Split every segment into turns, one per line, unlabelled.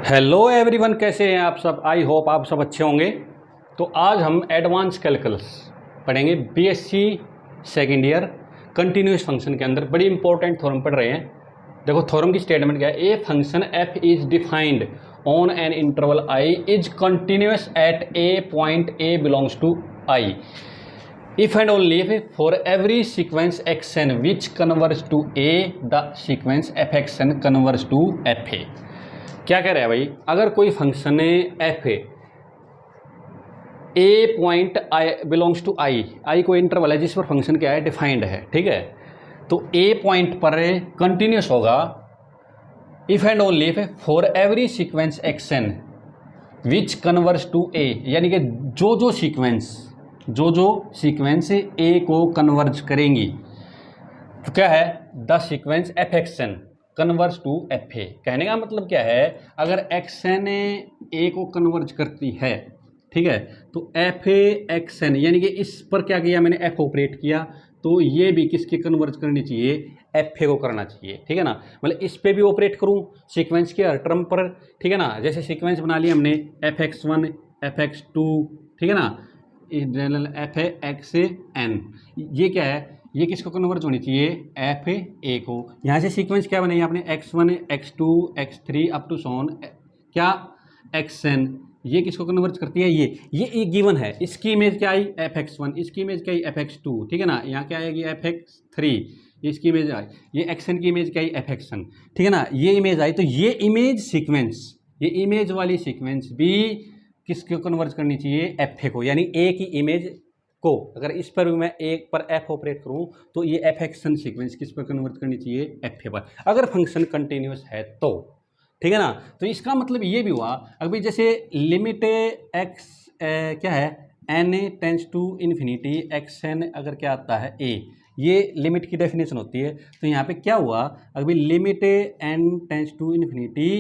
Hello everyone, कैसे हैं आप सब। आई होप आप सब अच्छे होंगे। तो आज हम एडवांस कैलकुलस पढ़ेंगे। BSc second year continuous function के अंदर बड़ी इंपॉर्टेंट थ्योरम पढ़ रहे हैं। देखो थ्योरम की स्टेटमेंट क्या है। A function f is defined on an interval I is continuous at a point a belongs to I if and only if for every sequence xn which converges to a the sequence fxn converges to fa। क्या कह रहा है भाई, अगर कोई function f a point I belongs to I कोई interval है जिस पर फंक्शन क्या है, डिफाइंड है, ठीक है। तो ए पॉइंट पर कंटिन्यूस होगा if and only if for every sequence x n which converse to a, यानी कि जो सीक्वेंस ए को कन्वर्ज करेंगी तो क्या है, the sequence f x n converse to f a. कहने का मतलब क्या है, अगर एक्सएन ए को कन्वर्ज करती है, ठीक है, तो एफ ए एक्सएन यानी कि इस पर क्या किया मैंने, एफ ऑपरेट किया, तो ये भी किसके कन्वर्ज करनी चाहिए, एफ ए को करना चाहिए, ठीक है ना। मतलब इस पे भी ऑपरेट करूं सीक्वेंस के हर टर्म पर, ठीक है ना। जैसे सीक्वेंस बना लिया हमने f x one f x two, ठीक है ना, general f a x n, ये क्या है, ये किसको कन्वर्ज होनी चाहिए, एफ ए को। यहाँ से सीक्वेंस क्या बनाई आपने, x one x two x three up to सोन क्या एक्स एन, ये किसको कन्वर्ज करती है, ये गिवन है। इसकी इमेज क्या आई, एफ एक्स वन, इसकी इमेज क्या आई, एफ एक्स टू, ठीक है ना। यहाँ क्या आएगी, एफ एक्स थ्री, इसकी इमेज आई, ये एक्स एन की इमेज क्या आई, एफ एक्स एन, ठीक है ना, ये इमेज आई। तो ये इमेज सीक्वेंस, ये इमेज वाली सीक्वेंस भी किसको कन्वर्ज करनी चाहिए, एफ ए को, यानी ए की इमेज को। अगर इस पर भी मैं एक पर एफ ऑपरेट करूं तो ये एफ एक्सन सीक्वेंस किस पर कन्वर्ट करनी चाहिए, एफ ए पर, अगर फंक्शन कंटिन्यूस है तो, ठीक है ना। तो इसका मतलब ये भी हुआ, अभी जैसे लिमिट एक्स क्या है, n a tends to infinity x n, अगर क्या आता है ए, ये लिमिट की डेफिनेशन होती है। तो यहाँ पे क्या हुआ, अभी limit n tends to infinity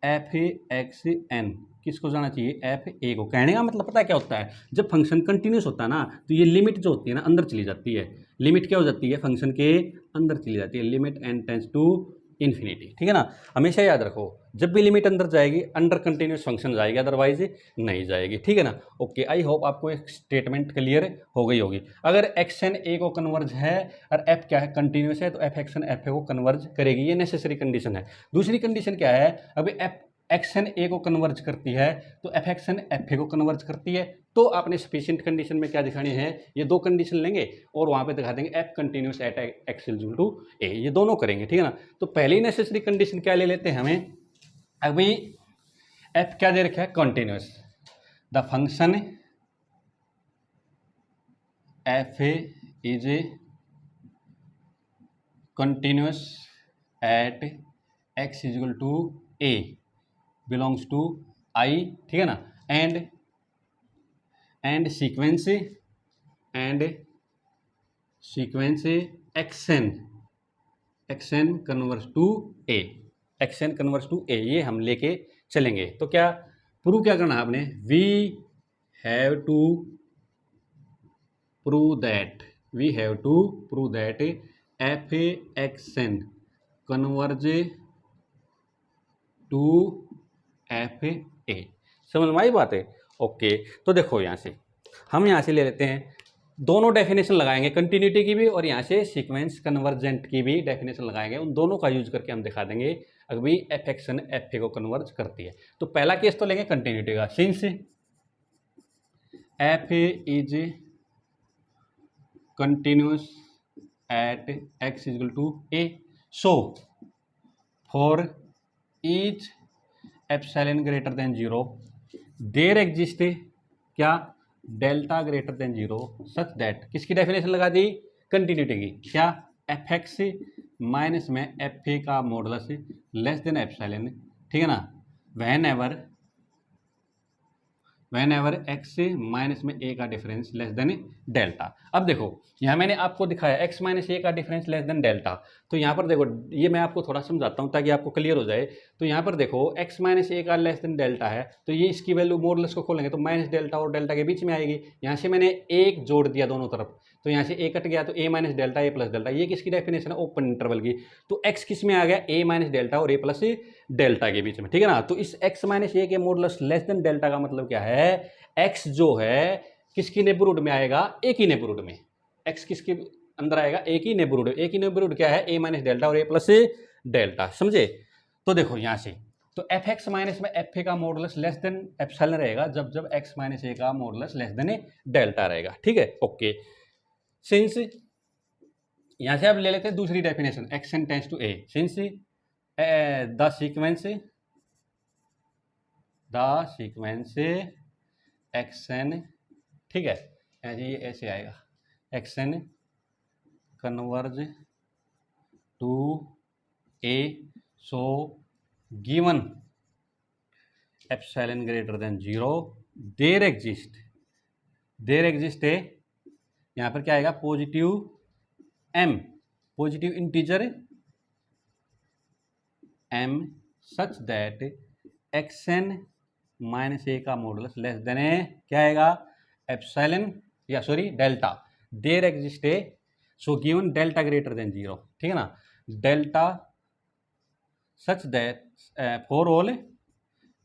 f a x n किसको जाना चाहिए, एफ ए को। कहने का मतलब पता है क्या होता है, जब फंक्शन कंटिन्यूस होता है ना, तो ये लिमिट जो होती है ना अंदर चली जाती है। लिमिट क्या हो जाती है, फंक्शन के अंदर चली जाती है, limit n tends to infinity, ठीक है ना। हमेशा याद रखो, जब भी लिमिट अंदर जाएगी अंडर कंटिन्यूस फंक्शन जाएगी, अदरवाइज नहीं जाएगी, ठीक है ना। ओके, आई होप आपको एक स्टेटमेंट क्लियर हो गई होगी। अगर एक्स एन ए को कन्वर्ज है और एफ क्या है, कंटिन्यूस है, तो f x n f a को कन्वर्ज करेगी, ये नेसेसरी कंडीशन है। दूसरी कंडीशन क्या है, अभी एफ एक्सन ए को कन्वर्ज करती है तो एफ एक्सन एफ ए को कन्वर्ज करती है, तो आपने सफिशिएंट कंडीशन में क्या दिखानी है, ये दो कंडीशन लेंगे और वहाँ पे दिखा देंगे f continuous at x equal to a, ये दोनों करेंगे, ठीक है ना। तो पहली नेसेसरी कंडीशन क्या ले लेते हैं हमें, अभी एफ क्या दे रखा है, continuous, the function f a is a continuous at x equal to a belongs to I, ठीक है ना, and sequence x n converse to a, x n converse to a, ये हम लेके चलेंगे। तो क्या प्रूव क्या करना है आपने, we have to prove that f x n converge to f a. समझ में आई बात है। ओके, तो देखो यहाँ से हम यहाँ से ले लेते हैं, दोनों डेफिनेशन लगाएंगे, कंटिन्यूटी की भी और यहाँ से सीक्वेंस कन्वर्जेंट की भी डेफिनेशन लगाएंगे। उन दोनों का यूज करके हम दिखा देंगे अभी एफ एक्सन एफ ए को कन्वर्ज करती है। तो पहला केस तो लेंगे कंटिन्यूटी का, since f a is continuous at x equal to a, so for each epsilon greater than zero there exist क्या, delta greater than zero such that, किसकी डेफिनेशन लगा दी, कंटिन्यूटी की, क्या, एफ एक्स माइनस में f a का modulus less than epsilon, ठीक है ना, वैन एवर एक्स माइनस में ए का डिफरेंस लेस देन डेल्टा। अब देखो यहाँ मैंने आपको दिखाया एक्स माइनस ए का डिफरेंस लेस देन डेल्टा, तो यहाँ पर देखो ये मैं आपको थोड़ा समझाता हूँ ताकि आपको क्लियर हो जाए। तो यहाँ पर देखो एक्स माइनस ए का लेस देन डेल्टा है, तो ये इसकी वैल्यू मॉडुलस को खोलेंगे तो माइनस डेल्टा और डेल्टा के बीच में आएगी। यहाँ से मैंने एक जोड़ दिया दोनों तरफ, तो यहाँ से ए कट गया तो ए minus delta a plus delta, ये किसकी डेफिनेशन है, ओपन इंटरवल की। तो एक्स किस में आ गया, ए माइनस डेल्टा और ए प्लस डेल्टा के बीच में, ठीक है ना। तो इस एक्स माइनस ए के मॉडुलस लेस देन डेल्टा का मतलब क्या है, एक्स जो है किसकी नेबरहुड में आएगा, ए की नेबरहुड में। एक्स किसके अंदर आएगा, ए की नेबरहुड। ए की नेबरहुड क्या है, ए माइनस डेल्टा और ए प्लस डेल्टा, समझे। तो देखो यहाँ से तो एफ एक्स माइनस में एफ ए का मॉडुलस लेस देन एप्सिलॉन रहेगा जब जब एक्स माइनस ए का मॉडुलस लेस देन डेल्टा रहेगा, ठीक है, ओके। सिंस यहां से अब ले लेते हैं दूसरी definition, x n tends to a, since the sequence x n, ठीक है, ये ऐसे आएगा, x n converge to a, so given epsilon greater than 0 there exist है, यहाँ पर क्या आएगा, positive m, positive integer m such that x n minus a का मॉडुलस लेस देन क्या आएगा, एप्सिलॉन या सॉरी डेल्टा, देयर एग्जिस्ट है, so given delta greater than 0, ठीक है ना, delta such that for all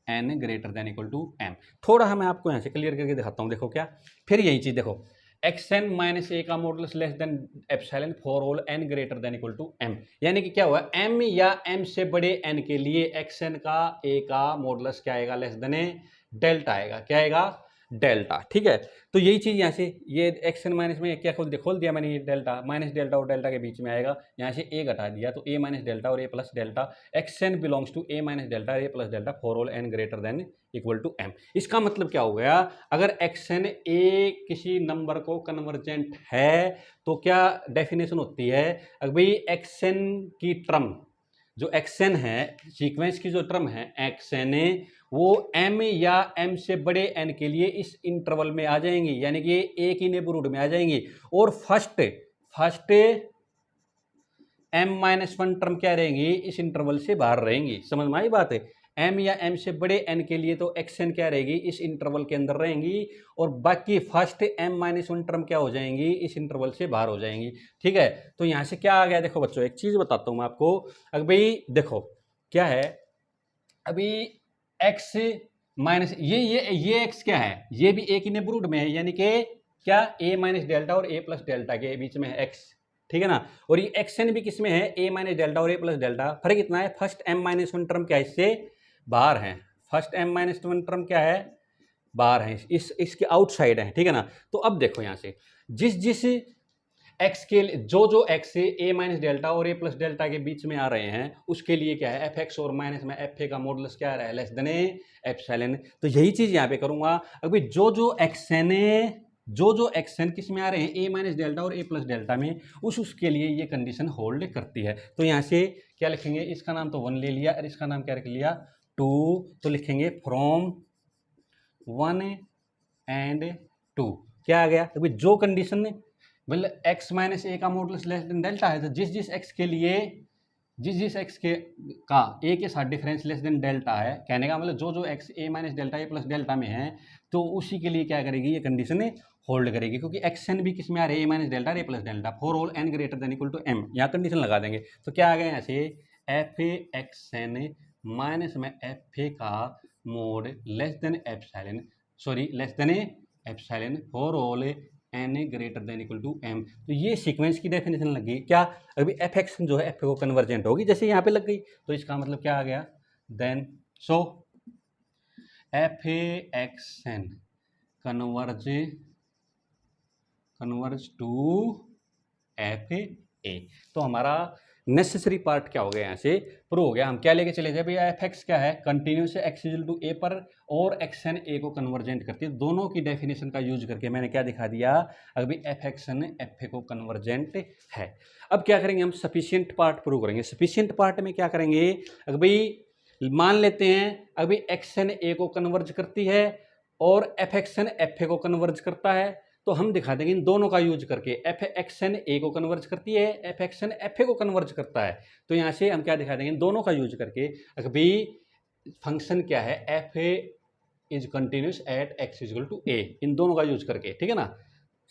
n greater than equal to m. थोड़ा मैं आपको यहाँ से क्लियर करके दिखाता हूँ, देखो क्या, फिर यही चीज देखो, एक्स एन माइनस ए का modulus less than epsilon for all n greater than equal to m, यानी कि क्या हुआ, एम या एम से बड़े एन के लिए एक्स एन का ए का मॉडुलस क्या आएगा, लेस देन डेल्टा आएगा, क्या आएगा, डेल्टा, ठीक है। तो यही चीज यहाँ से ये एक्स एन माइनस में क्या खोल दिया मैंने, ये डेल्टा माइनस डेल्टा और डेल्टा के बीच में आएगा, यहाँ से ए घटा दिया तो ए माइनस डेल्टा और a plus delta, x n belongs to a minus delta a plus delta for all n greater than equal to m. इसका मतलब क्या हो गया, अगर एक्स एन ए किसी नंबर को कन्वर्जेंट है तो क्या डेफिनेशन होती है, अगर भाई एक्स एन की टर्म जो एक्स एन है, सीक्वेंस की जो टर्म है एक्स एन ए, वो m या m से बड़े n के लिए इस इंटरवल में आ जाएंगी, यानी कि a की नेबरहुड में आ जाएंगी, और फर्स्ट m-1 टर्म क्या रहेंगी, इस इंटरवल से बाहर रहेंगी, समझ में आई बात है। m या m से बड़े n के लिए तो xn क्या रहेगी, इस इंटरवल के अंदर रहेंगी, और बाकी फर्स्ट m-1 टर्म क्या हो जाएंगी, इस इंटरवल से बाहर हो जाएंगी, ठीक है। तो यहां से क्या आ गया, देखो बच्चों एक चीज बताता हूं मैं आपको, अगर भाई देखो क्या है, अभी x माइनस ये x क्या है, ये भी a की नेबरहुड में है, यानी कि क्या, a माइनस डेल्टा और a प्लस डेल्टा के बीच में है x, ठीक है ना, और ये xn भी किस में है, a माइनस डेल्टा और a प्लस डेल्टा, फर्क इतना है, फर्स्ट m-1 टर्म क्या है, इससे बाहर है, फर्स्ट m-1 टर्म क्या है, बाहर है, इसके आउटसाइड है, ठीक है ना। तो अब देखो यहाँ से जिस एक्स के जो एक्स ए माइनस डेल्टा और ए प्लस डेल्टा के बीच में आ रहे हैं उसके लिए क्या है, एफ एक्स और माइनस में एफ ए का मॉडुलस क्या आ रहा है, लेस देन एप्सिलॉन। तो यही चीज यहाँ पे करूंगा, अभी जो एक्स एन किस में आ रहे हैं, ए माइनस डेल्टा और ए प्लस डेल्टा में, उसके लिए ये कंडीशन होल्ड करती है। तो यहाँ से क्या लिखेंगे, इसका नाम तो 1 ले लिया और इसका नाम क्या रख लिया, 2, तो लिखेंगे फ्रॉम 1 एंड 2, क्या आ गया, अभी जो कंडीशन मतलब x माइनस ए का मॉडुलस लेस देन डेल्टा है, तो जिस एक्स के लिए जिस एक्स के का ए के साथ डिफरेंस लेस देन डेल्टा है, कहने का मतलब जो x A minus delta a plus delta में है, तो उसी के लिए क्या करेगी, ये कंडीशन होल्ड करेगी, क्योंकि एक्स एन भी किस में आ रहा है, a minus delta a plus delta for all n greater than equal to m, यहाँ कंडीशन लगा देंगे। तो क्या आ गया यहाँ से, f a x n minus में एफ ए का mod less than epsilon, sorry less than epsilon for all n greater than equal to m. तो ये सीक्वेंस की डेफिनेशन लग गई, क्या, अभी एफ एक्स जो है एफ को कन्वर्जेंट होगी, जैसे यहाँ पे लग गई, तो इसका मतलब क्या आ गया, then so f x n converge to f a. तो हमारा नेसेसरी पार्ट क्या हो गया, यहाँ से प्रूव हो गया। हम क्या लेके चले जाए भैया, एफ एक्स क्या है, कंटिन्यूस एक्स इक्वल टू ए पर, और एक्स एन ए को कन्वर्जेंट करती है, दोनों की डेफिनेशन का यूज करके मैंने क्या दिखा दिया, अभी f x n f a को कन्वर्जेंट है। अब क्या करेंगे हम, सफिशियंट पार्ट प्रूव करेंगे। सफिशियंट पार्ट में क्या करेंगे, अगर भाई मान लेते हैं अभी एक्स एन ए को कन्वर्ज करती है और f x n f a को कन्वर्ज करता है, तो हम दिखा देंगे इन दोनों का यूज करके, एफ एक्स एन ए को कन्वर्ज करती है, f x n f a को कन्वर्ज करता है, तो यहाँ से हम क्या दिखा देंगे, इन दोनों का यूज करके, अगर भी फंक्शन क्या है, f a is continuous at x equal to a, इन दोनों का यूज करके, ठीक है ना,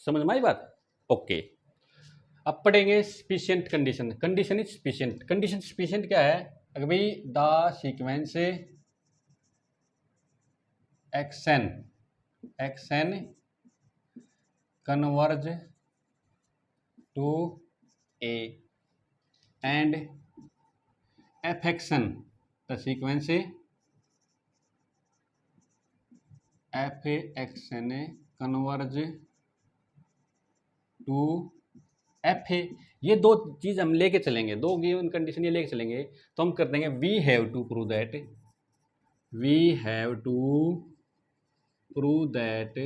समझ में आई बात। ओके, अब पढ़ेंगे sufficient condition. Condition is sufficient. Condition sufficient क्या है? अगर भाई the sequence x n converge to a and fxn, the sequence fxn converge to fa। ये दो चीज हम लेके चलेंगे, दो गिवन कंडीशन ये लेके चलेंगे, तो हम कर देंगे we have to prove that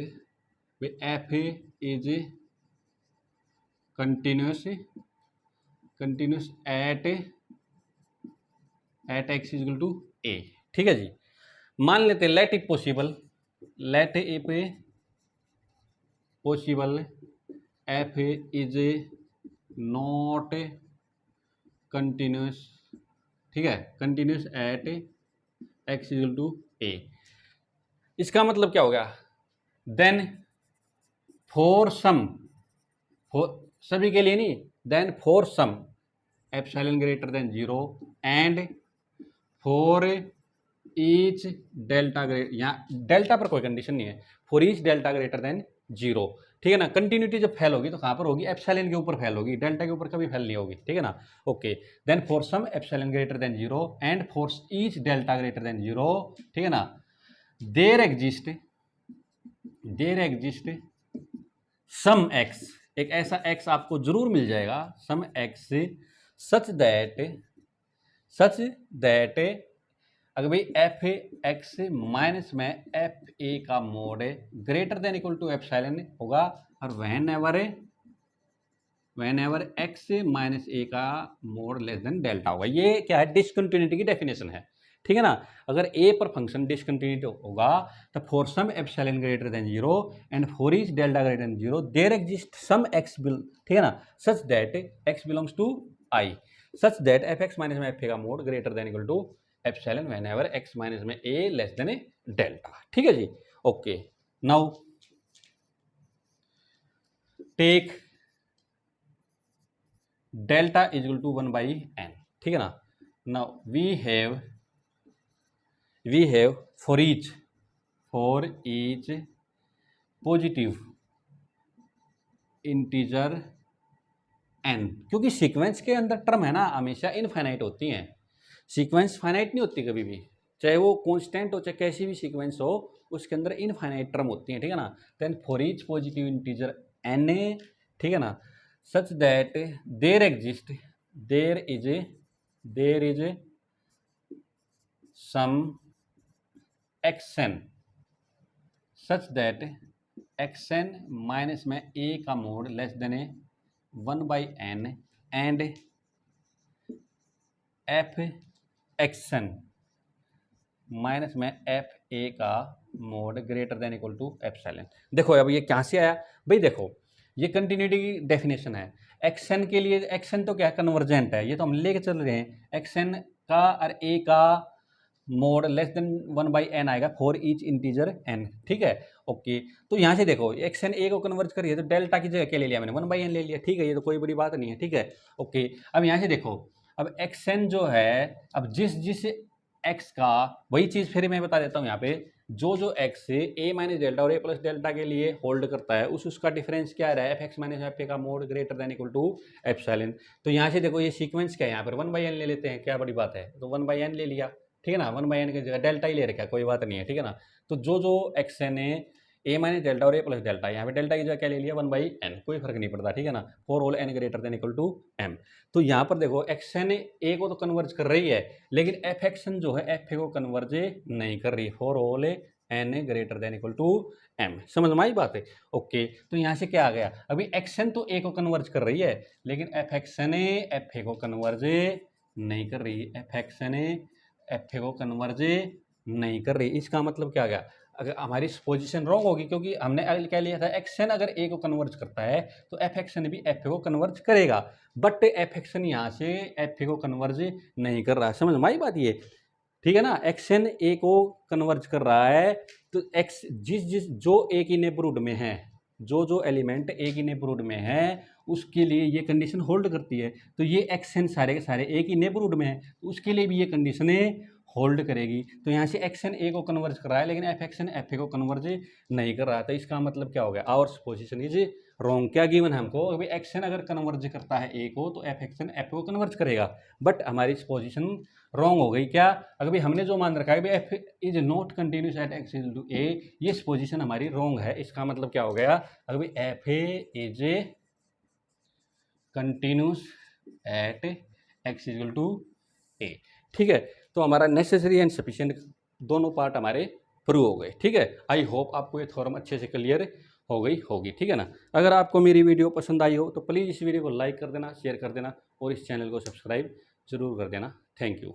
f is continuous at x is equal to a. ठीक है जी, मान लेते हैं let it possible f is not continuous, ठीक है, continuous at x is equal to a. इसका मतलब क्या हो गया? देन फॉर सभी के लिए नहीं, then for some epsilon greater than 0 and for each delta greater, यहाँ डेल्टा पर कोई कंडीशन नहीं है, for each delta greater than 0। ठीक है ना, कंटिन्यूटी जब फेल होगी तो कहाँ पर होगी? एप्सिलॉन के ऊपर फेल होगी, डेल्टा के ऊपर कभी फेल नहीं होगी। ठीक है ना, okay. Then for some epsilon greater than 0 and for each delta greater than 0, ठीक है ना, देयर एग्जिस्ट सम एक्स, एक ऐसा एक्स आपको जरूर मिल जाएगा, सम एक्स सच दैट अगर भाई एफ एक्स माइनस में एफ ए का mod greater than equal to epsilon होगा, और whenever x minus a का मोड लेस देन डेल्टा होगा। ये क्या है? डिसकंटिन्यूटी की डेफिनेशन है। ठीक है ना, अगर ए पर फंक्शन डिसकंटिन्यूटी होगा तो for some epsilon greater than 0 and for each delta greater than 0 there exist some x, ठीक है ना, such that x belongs to I, such that f x minus में एफ ए का mod greater than equal to epsilon whenever x minus में a less than delta. ठीक है जी, okay. Now take delta is equal to 1 by n. ठीक है ना, now we have for each positive integer n, क्योंकि sequence के अंदर टर्म है ना हमेशा इनफाइनाइट होती हैं, सीक्वेंस फाइनाइट नहीं होती कभी भी, चाहे वो कांस्टेंट हो चाहे कैसी भी सीक्वेंस हो, उसके अंदर इनफाइनाइट टर्म होती हैं। ठीक है ना, then for each positive integer n a, ठीक है ना, such that there is some x n such that x n minus में ए का mod less than 1 by n and f x n minus में एफ ए का mod greater than equal to epsilon. देखो अब ये कहाँ से आया भाई? देखो ये कंटिन्यूटी की डेफिनेशन है। एक्सएन के लिए, एक्सएन तो क्या है? कन्वर्जेंट है, ये तो हम लेके चल रहे हैं। एक्सएन का और ए का mod less than 1 by n आएगा फॉर ईच इंटीजर एन। ठीक है, ओके। तो यहाँ से देखो एक्सएन ए को कन्वर्ज करिए तो डेल्टा की जगह क्या ले लिया मैंने? 1 बाई एन ले लिया। ठीक है, ये तो कोई बड़ी बात नहीं है। ठीक है, ओके। अब यहाँ से देखो, अब एक्सएन जो है, अब जिस एक्स का, वही चीज़ फिर मैं बता देता हूँ यहाँ पे, जो एक्स ए माइनस डेल्टा और ए प्लस डेल्टा के लिए होल्ड करता है उसका डिफरेंस क्या रहा है? F x minus f a का mod greater than equal to epsilon. तो यहाँ से देखो ये सीक्वेंस क्या है, यहाँ पर 1 बाई एन ले लेते हैं, क्या बड़ी बात है? तो 1 बाई एन ले लिया। ठीक है ना, 1 बाई एन की जगह डेल्टा ही ले रखा है, कोई बात नहीं है। ठीक है ना, तो जो एक्सएन है ए माइनस डेल्टा और ए प्लस डेल्टा, यहाँ पे डेल्टा की जगह क्या ले लिया? 1 बाई एन, कोई फर्क नहीं पड़ता। ठीक है ना, for all n greater than equal to m. तो यहाँ पर देखो एक्सएन ए को तो कन्वर्ज कर रही है, लेकिन एफ एक्सएन जो है एफ ए को कन्वर्ज नहीं कर रही, for all n greater than equal to m. समझ में आई बात है? ओके। तो यहाँ से क्या आ गया? अभी एक्सएन तो ए को कन्वर्ज कर रही है, लेकिन एफ एक्सएन एफ ए को कन्वर्ज नहीं कर रही, एफ एक्सएन एफ ए को कन्वर्ज नहीं कर रही। इसका मतलब क्या आ गया? अगर हमारी पोजीशन रॉन्ग होगी, क्योंकि हमने क्या लिया था? एक्सएन अगर ए को कन्वर्ज करता है तो एफ एक्सएन भी एफ ए को कन्वर्ज करेगा, बट एफ एक्सएन यहाँ से एफ ए को कन्वर्ज नहीं कर रहा है। समझ में आई बात ये? ठीक है ना, एक्सएन ए को कन्वर्ज कर रहा है, तो एक्स जो ए की नेबरहुड में है, जो जो एलिमेंट ए की नेबरहुड में है उसके लिए ये कंडीशन होल्ड करती है। तो ये एक्सन सारे के सारे ए की नेबरहुड में है, तो उसके लिए भी ये कंडीशनें होल्ड करेगी। तो यहाँ से एक्सन ए को कन्वर्ज कर रहा है, लेकिन एफ एक्सन एफ ए को कन्वर्ज नहीं कर रहा है। तो इसका मतलब क्या हो गया, आवर पोजीशन इज रॉन्ग। क्या गिवन है हमको, अभी एक्सन अगर कन्वर्ज करता है ए को तो एफ एक्सन एफ को कन्वर्ज करेगा, बट हमारी पोजीशन रॉन्ग हो गई। क्या, अगर हमने जो मान रखा है f is not continuous at x is to a, ये पोजीशन हमारी रॉन्ग है। इसका मतलब क्या हो गया, अगर f a is a continuous at x is to a. ठीक है, तो हमारा नेसेसरी एंड सफिशिएंट दोनों पार्ट हमारे प्रूव हो गए। ठीक है, आई होप आपको ये थ्योरम अच्छे से क्लियर हो गई होगी। ठीक है ना, अगर आपको मेरी वीडियो पसंद आई हो तो प्लीज़ इस वीडियो को लाइक कर देना, शेयर कर देना और इस चैनल को सब्सक्राइब जरूर कर देना। Thank you.